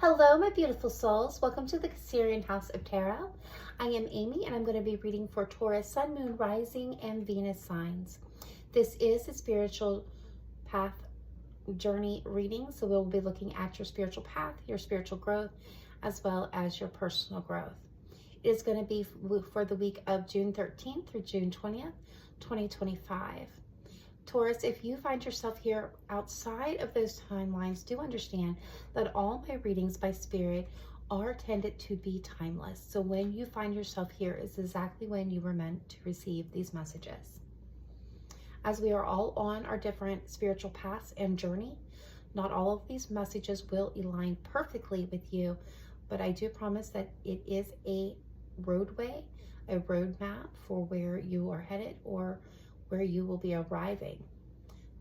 Hello, my beautiful souls. Welcome to the Cancerianhouse of Tarot. I am Amy, and I'm going to be reading for Taurus, Sun, Moon, Rising, and Venus signs. This is a spiritual path journey reading, so we'll be looking at your spiritual path, your spiritual growth, as well as your personal growth. It is going to be for the week of June 13th through June 20th, 2025. Taurus, if you find yourself here outside of those timelines, do understand that all my readings by Spirit are tended to be timeless. So when you find yourself here is exactly when you were meant to receive these messages. As we are all on our different spiritual paths and journey, not all of these messages will align perfectly with you, but I do promise that it is a roadway, a roadmap for where you are headed or where you will be arriving.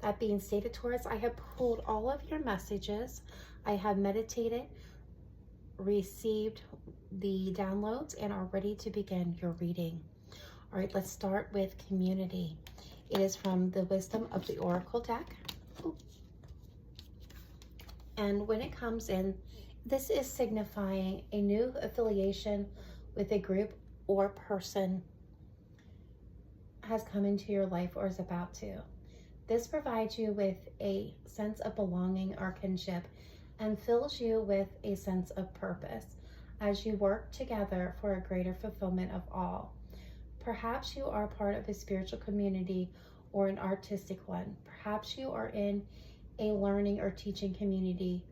That being stated, Taurus, I have pulled all of your messages. I have meditated, received the downloads, and are ready to begin your reading. All right, let's start with community. It is from the Wisdom of the Oracle deck. And when it comes in, this is signifying a new affiliation with a group or person has come into your life or is about to. This provides you with a sense of belonging or kinship and fills you with a sense of purpose as you work together for a greater fulfillment of all. Perhaps you are part of a spiritual community or an artistic one. Perhaps you are in a learning or teaching community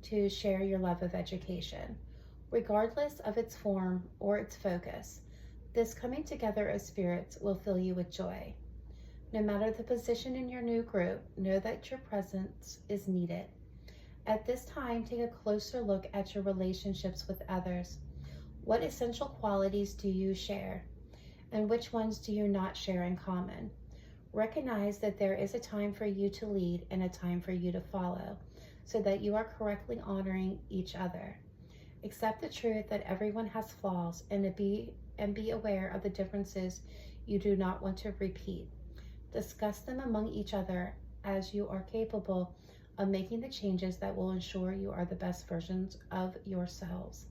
to share your love of education. Regardless of its form or its focus, this coming together of spirits will fill you with joy. No matter the position in your new group, know that your presence is needed. At this time, take a closer look at your relationships with others. What essential qualities do you share? And which ones do you not share in common? Recognize that there is a time for you to lead and a time for you to follow, so that you are correctly honoring each other. Accept the truth that everyone has flaws and be aware of the differences you do not want to repeat. Discuss them among each other as you are capable of making the changes that will ensure you are the best versions of yourselves.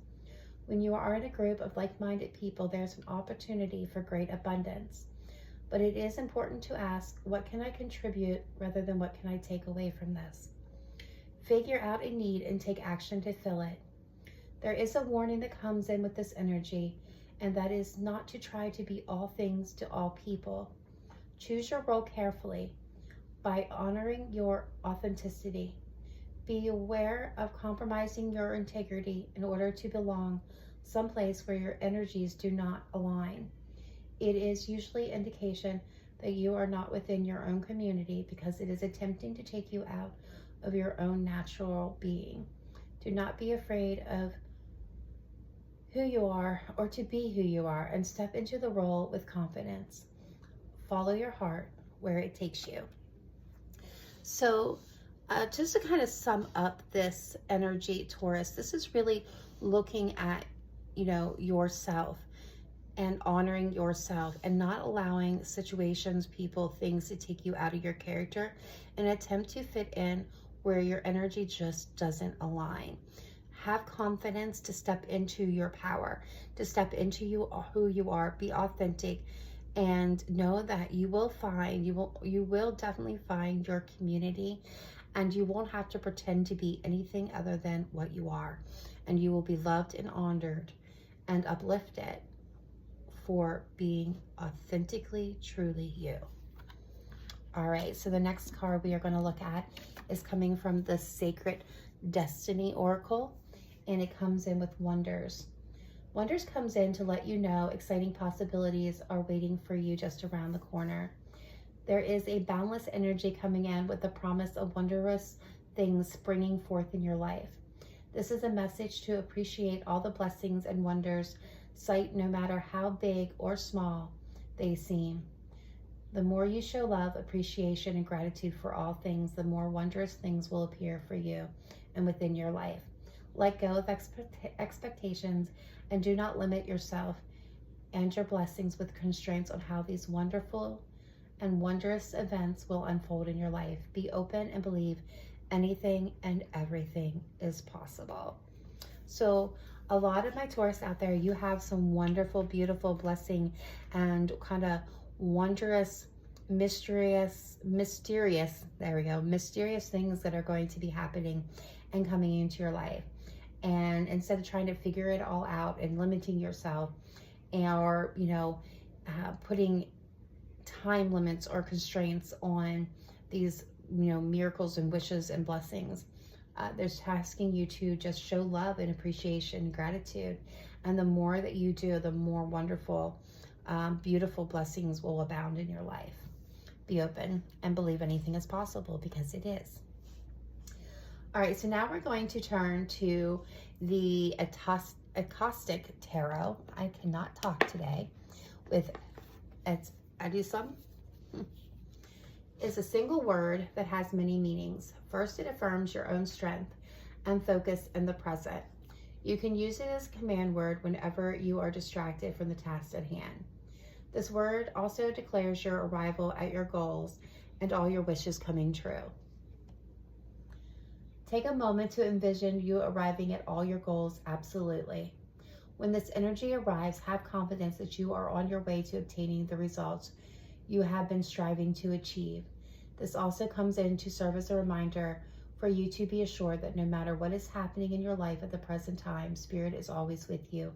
When you are in a group of like-minded people, there's an opportunity for great abundance. But it is important to ask, what can I contribute rather than what can I take away from this? Figure out a need and take action to fill it. There is a warning that comes in with this energy, and that is not to try to be all things to all people. Choose your role carefully by honoring your authenticity. Be aware of compromising your integrity in order to belong someplace where your energies do not align. It is usually indication that you are not within your own community because it is attempting to take you out of your own natural being. Do not be afraid of who you are or to be who you are, and step into the role with confidence. Follow your heart where it takes you. So just to kind of sum up this energy, Taurus, this is really looking at, yourself and honoring yourself and not allowing situations, people, things to take you out of your character and attempt to fit in where your energy just doesn't align. Have confidence to step into your power, to step into who you are, be authentic, and know that you will definitely find your community, and you won't have to pretend to be anything other than what you are. And you will be loved and honored and uplifted for being authentically, truly you. All right, so the next card we are going to look at is coming from the Sacred Destiny Oracle, and it comes in with Wonders. Wonders comes in to let you know exciting possibilities are waiting for you just around the corner. There is a boundless energy coming in with the promise of wondrous things springing forth in your life. This is a message to appreciate all the blessings and wonders sight, no matter how big or small they seem. The more you show love, appreciation, and gratitude for all things, the more wondrous things will appear for you and within your life. Let go of expectations and do not limit yourself and your blessings with constraints on how these wonderful and wondrous events will unfold in your life. Be open and believe anything and everything is possible. So a lot of my Taurus out there, you have some wonderful, beautiful blessing and kind of wondrous, mysterious, there we go, mysterious things that are going to be happening and coming into your life. And instead of trying to figure it all out and limiting yourself, or, putting time limits or constraints on these, miracles and wishes and blessings, they're asking you to just show love and appreciation and gratitude. And the more that you do, the more wonderful, beautiful blessings will abound in your life. Be open and believe anything is possible, because it is. All right, so now we're going to turn to the acoustic tarot. I cannot talk today. I do some. It's a single word that has many meanings. First, it affirms your own strength and focus in the present. You can use it as a command word whenever you are distracted from the task at hand. This word also declares your arrival at your goals and all your wishes coming true. Take a moment to envision you arriving at all your goals absolutely. When this energy arrives, have confidence that you are on your way to obtaining the results you have been striving to achieve. This also comes in to serve as a reminder for you to be assured that no matter what is happening in your life at the present time, Spirit is always with you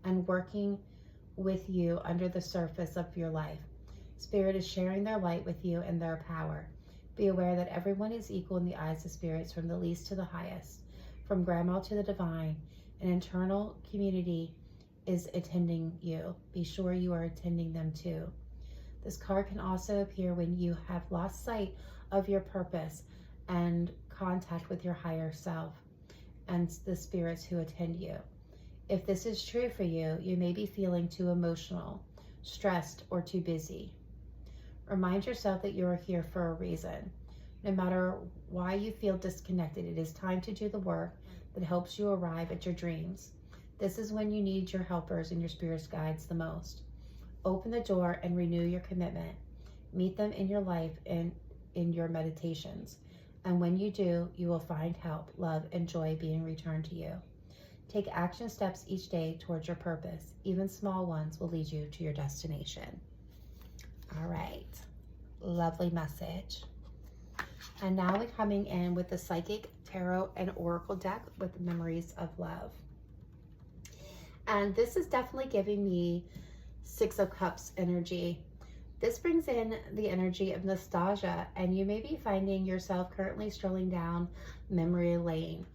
and working with you under the surface of your life. Spirit is sharing their light with you and their power. Be aware that everyone is equal in the eyes of spirits, from the least to the highest, from grandma to the divine. An internal community is attending you. Be sure you are attending them too. This card can also appear when you have lost sight of your purpose and contact with your higher self and the spirits who attend you. If this is true for you, you may be feeling too emotional, stressed, or too busy. Remind yourself that you are here for a reason. No matter why you feel disconnected, it is time to do the work that helps you arrive at your dreams. This is when you need your helpers and your spirit guides the most. Open the door and renew your commitment. Meet them in your life and in your meditations. And when you do, you will find help, love, and joy being returned to you. Take action steps each day towards your purpose. Even small ones will lead you to your destination. All right. Lovely message. And now we're coming in with the Psychic Tarot and Oracle deck with Memories of Love. And this is definitely giving me Six of Cups energy. This brings in the energy of nostalgia, and you may be finding yourself currently strolling down memory lane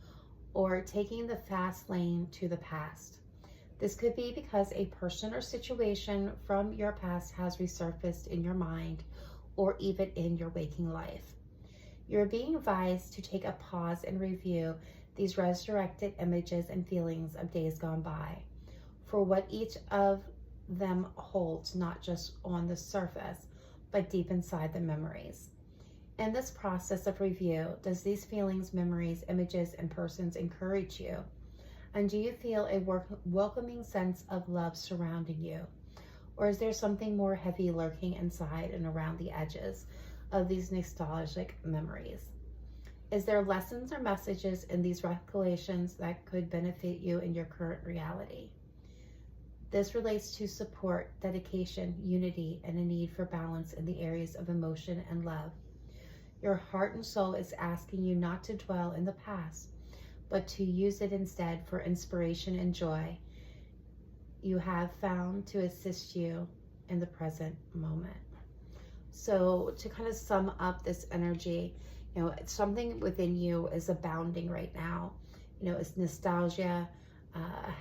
or taking the fast lane to the past. This could be because a person or situation from your past has resurfaced in your mind or even in your waking life. You're being advised to take a pause and review these resurrected images and feelings of days gone by for what each of them holds, not just on the surface, but deep inside the memories. In this process of review, does these feelings, memories, images, and persons encourage you? And do you feel a welcoming sense of love surrounding you? Or is there something more heavy lurking inside and around the edges of these nostalgic memories? Is there lessons or messages in these recollections that could benefit you in your current reality? This relates to support, dedication, unity, and a need for balance in the areas of emotion and love. Your heart and soul is asking you not to dwell in the past, but to use it instead for inspiration and joy you have found to assist you in the present moment. So to kind of sum up this energy, something within you is abounding right now. It's nostalgia,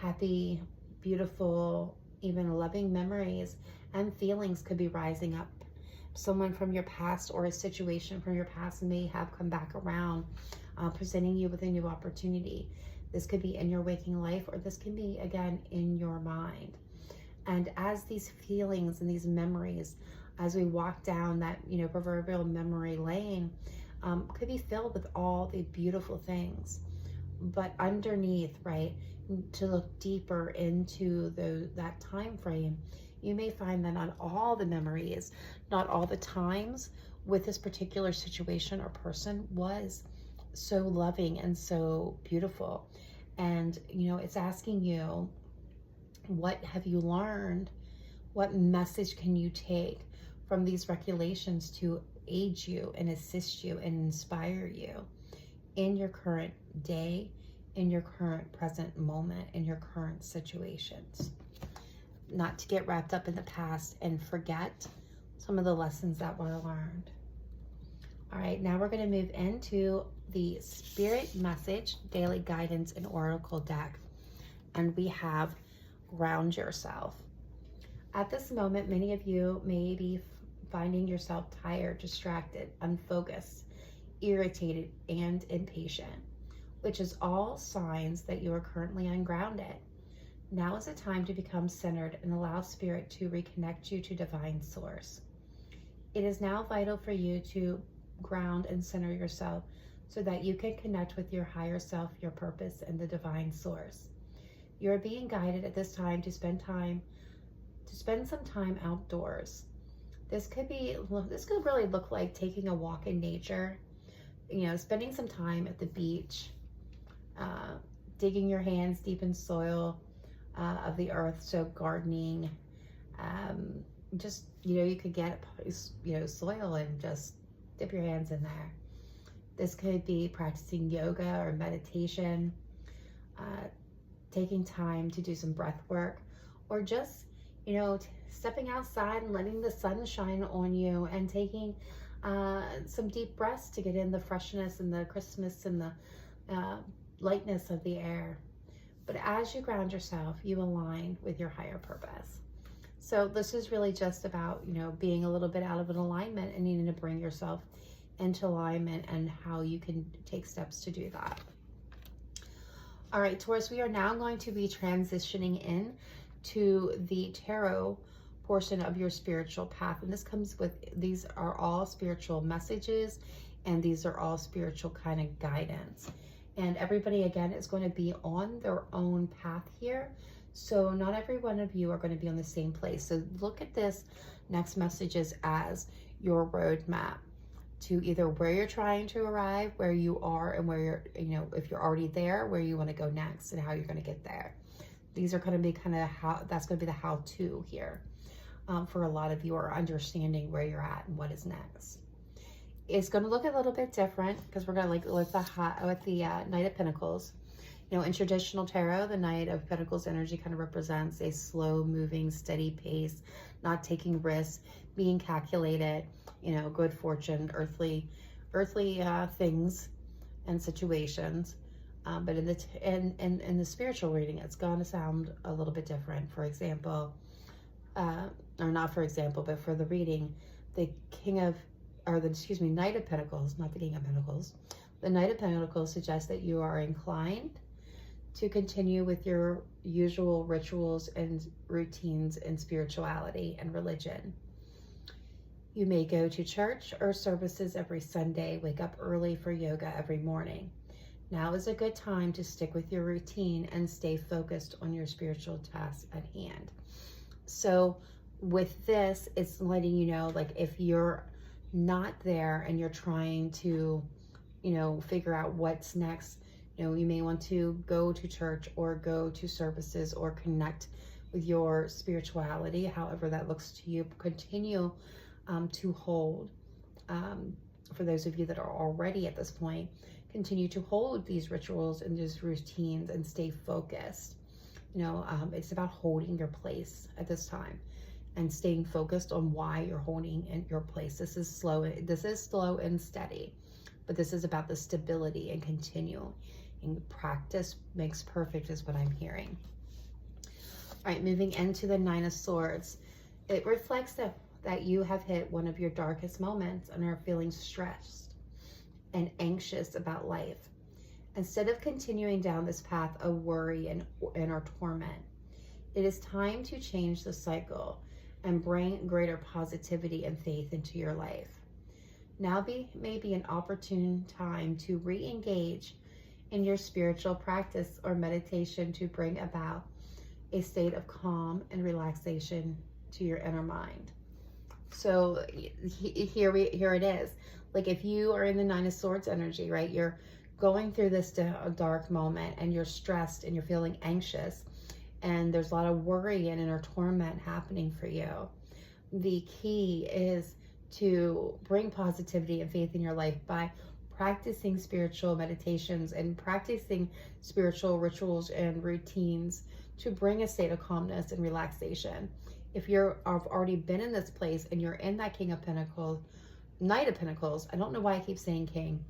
happy, beautiful, even loving memories and feelings could be rising up. Someone from your past or a situation from your past may have come back around, presenting you with a new opportunity. This could be in your waking life, or this can be, again, in your mind. And as these feelings and these memories, as we walk down that, proverbial memory lane, could be filled with all the beautiful things. But underneath, right, to look deeper into that time frame, you may find that not all the memories, not all the times with this particular situation or person was so loving and so beautiful. And, it's asking you, what have you learned? What message can you take from these regulations to aid you and assist you and inspire you in your current day, in your current present moment, in your current situations? Not to get wrapped up in the past and forget some of the lessons that were learned. All right, now we're going to move into the Spirit Message Daily Guidance and Oracle deck. And we have Ground Yourself. At this moment, many of you may be finding yourself tired, distracted, unfocused, irritated, and impatient, which is all signs that you are currently ungrounded. Now is the time to become centered and allow Spirit to reconnect you to Divine Source. It is now vital for you to ground and center yourself so that you can connect with your higher self, your purpose, and the Divine Source. You are being guided at this time to spend some time outdoors. This could really look like taking a walk in nature, spending some time at the beach, digging your hands deep in soil of the earth, so gardening. You could get soil and just dip your hands in there. This could be practicing yoga or meditation, taking time to do some breath work, or just stepping outside and letting the sun shine on you and taking some deep breaths to get in the freshness and the crispness and the lightness of the air. But as you ground yourself, you align with your higher purpose. So this is really just about, being a little bit out of an alignment and needing to bring yourself into alignment and how you can take steps to do that. All right, Taurus, we are now going to be transitioning in to the tarot portion of your spiritual path. And these are all spiritual messages, and these are all spiritual kind of guidance. And everybody, again, is going to be on their own path here. So not every one of you are going to be on the same place. So look at this next messages as your roadmap to either where you're trying to arrive, where you are, and where you're, if you're already there, where you want to go next and how you're going to get there. These are going to be that's going to be the how-to here for a lot of you, are understanding where you're at and what is next. It's going to look a little bit different because we're going to with the Knight of Pentacles. In traditional tarot, the Knight of Pentacles energy kind of represents a slow moving, steady pace, not taking risks, being calculated, good fortune, earthly things and situations. But in the spiritual reading, it's going to sound a little bit different. For example, or not for example, but for the reading, the Knight of Pentacles, not the King of Pentacles. The Knight of Pentacles suggests that you are inclined to continue with your usual rituals and routines in spirituality and religion. You may go to church or services every Sunday, wake up early for yoga every morning. Now is a good time to stick with your routine and stay focused on your spiritual tasks at hand. So with this, it's letting you know, like, if you're not there and you're trying to, figure out what's next, you may want to go to church or go to services or connect with your spirituality, however that looks to you. Continue to hold, for those of you that are already at this point, continue to hold these rituals and these routines and stay focused. It's about holding your place at this time and staying focused on why you're holding in your place. This is slow and steady, but this is about the stability and continuing. Practice makes perfect is what I'm hearing. All right, moving into the Nine of Swords. It reflects that you have hit one of your darkest moments and are feeling stressed and anxious about life. Instead of continuing down this path of worry and or torment, it is time to change the cycle and bring greater positivity and faith into your life. Now may be an opportune time to re-engage in your spiritual practice or meditation to bring about a state of calm and relaxation to your inner mind. So here it is. Like, if you are in the Nine of Swords energy, right, you're going through this dark moment and you're stressed and you're feeling anxious and there's a lot of worry and inner torment happening for you, the key is to bring positivity and faith in your life by practicing spiritual meditations and practicing spiritual rituals and routines to bring a state of calmness and relaxation. If you've already been in this place and you're in that King of Pentacles, Knight of Pentacles, I don't know why I keep saying King,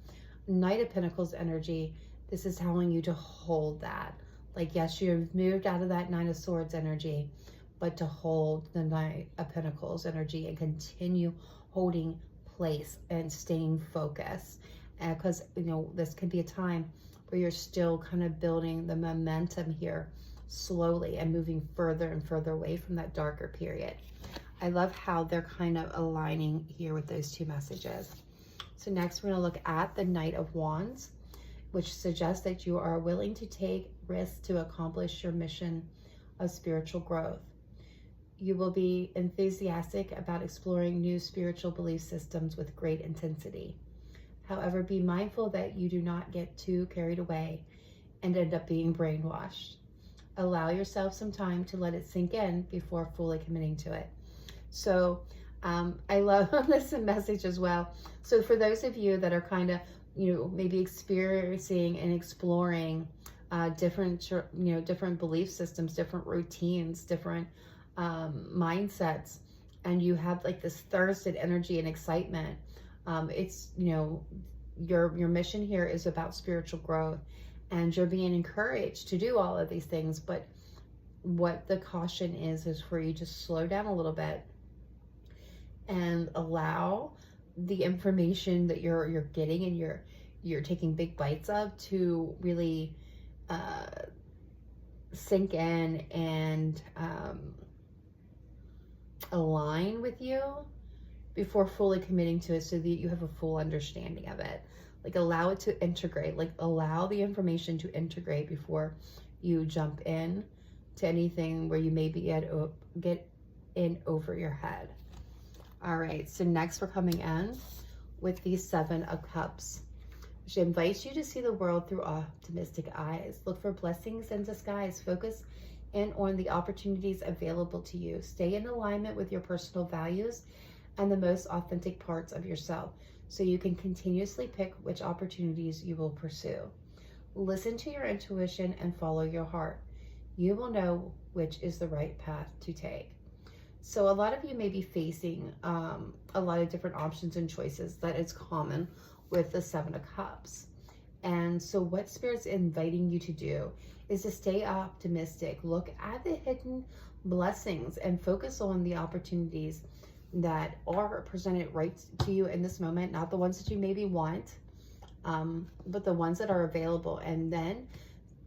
Knight of Pentacles energy, this is telling you to hold that. Like, yes, you've moved out of that Nine of Swords energy, but to hold the Knight of Pentacles energy and continue holding place and staying focused. Because, you know, this could be a time where you're still kind of building the momentum here slowly and moving further and further away from that darker period. I love how they're kind of aligning here with those two messages. So next we're going to look at the Knight of Wands, which suggests that you are willing to take risks to accomplish your mission of spiritual growth. You will be enthusiastic about exploring new spiritual belief systems with great intensity. However, be mindful that you do not get too carried away and end up being brainwashed. Allow yourself some time to let it sink in before fully committing to it. So I love this message as well. So for those of you that are kind of, you know, maybe experiencing and exploring different belief systems, different routines, different mindsets, and you have like this thirst and energy and excitement, it's, you know, your mission here is about spiritual growth, and you're being encouraged to do all of these things. But what the caution is for you to slow down a little bit and allow the information that you're getting and you're taking big bites of to really sink in and align with you before fully committing to it, so that you have a full understanding of it. Like, allow it to integrate, like allow the information to integrate before you jump in to anything where you maybe get in over your head. All right, so next we're coming in with the Seven of Cups, which invites you to see the world through optimistic eyes. Look for blessings in disguise. Focus in on the opportunities available to you. Stay in alignment with your personal values and the most authentic parts of yourself, so you can continuously pick which opportunities you will pursue. Listen to your intuition and follow your heart. You will know which is the right path to take. So a lot of you may be facing a lot of different options and choices. That is common with the Seven of Cups. And so what Spirit's inviting you to do is to stay optimistic. Look at the hidden blessings and focus on the opportunities that are presented right to you in this moment, not the ones that you maybe want, but the ones that are available. And then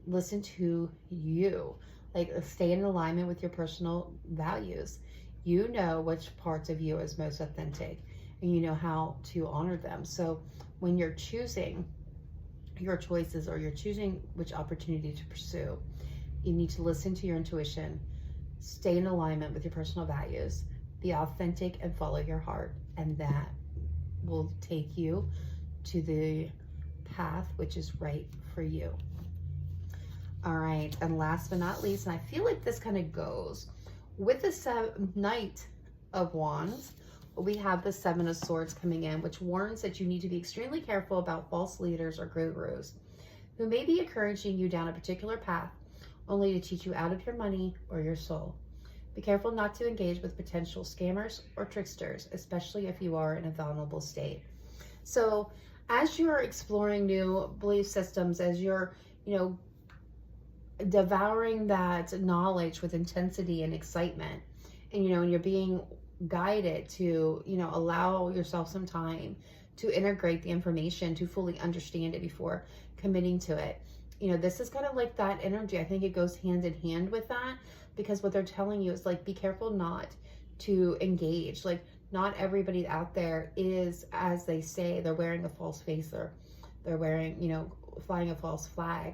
listen to you, like stay in alignment with your personal values. You know which parts of you is most authentic, and you know how to honor them. So when you're choosing your choices, or you're choosing which opportunity to pursue, you need to listen to your intuition, stay in alignment with your personal values, be authentic, and follow your heart, and that will take you to the path which is right for you. All right, and last but not least, and I feel like this kind of goes with the Knight of Wands, we have the Seven of Swords coming in, which warns that you need to be extremely careful about false leaders or gurus who may be encouraging you down a particular path only to cheat you out of your money or your soul. Be careful not to engage with potential scammers or tricksters, especially if you are in a vulnerable state. So as you're exploring new belief systems, as you're, you know, devouring that knowledge with intensity and excitement, and, you know, and you're being guided to, you know, allow yourself some time to integrate the information, to fully understand it before committing to it. You know, this is kind of like that energy. I think it goes hand in hand with that, because what they're telling you is like, be careful not to engage. Like, not everybody out there is, as they say, they're wearing a false face, or they're wearing, you know, flying a false flag.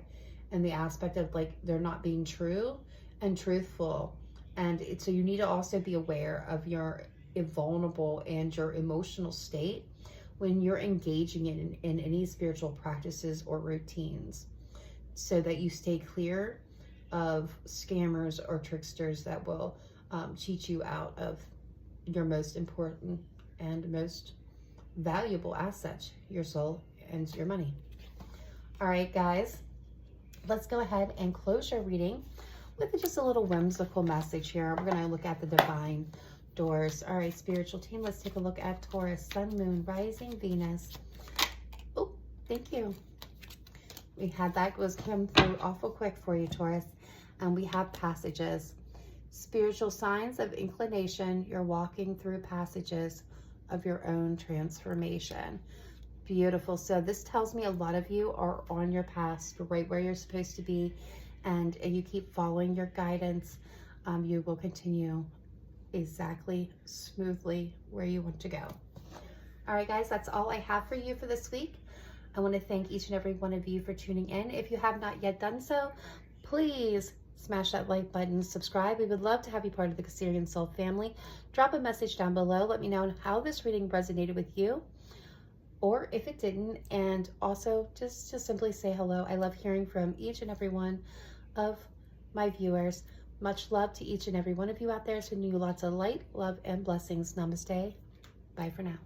And the aspect of like, they're not being true and truthful. And so you need to also be aware of your vulnerable and your emotional state when you're engaging in any spiritual practices or routines, so that you stay clear of scammers or tricksters that will cheat you out of your most important and most valuable assets, your soul and your money. All right, guys, let's go ahead and close your reading with just a little whimsical message here. We're going to look at the divine doors. All right, spiritual team, let's take a look at Taurus, Sun, Moon, Rising, Venus. Oh, thank you. We had that come through awful quick for you, Taurus. And we have passages. Spiritual signs of inclination. You're walking through passages of your own transformation. Beautiful. So this tells me a lot of you are on your path, right where you're supposed to be, and you keep following your guidance. You will continue exactly smoothly where you want to go. All right, guys, that's all I have for you for this week. I want to thank each and every one of you for tuning in. If you have not yet done so, please smash that like button, subscribe. We would love to have you part of the Cancerian Soul family. Drop a message down below. Let me know how this reading resonated with you, or if it didn't. And also just simply say hello. I love hearing from each and every one of my viewers. Much love to each and every one of you out there. Sending you lots of light, love, and blessings. Namaste. Bye for now.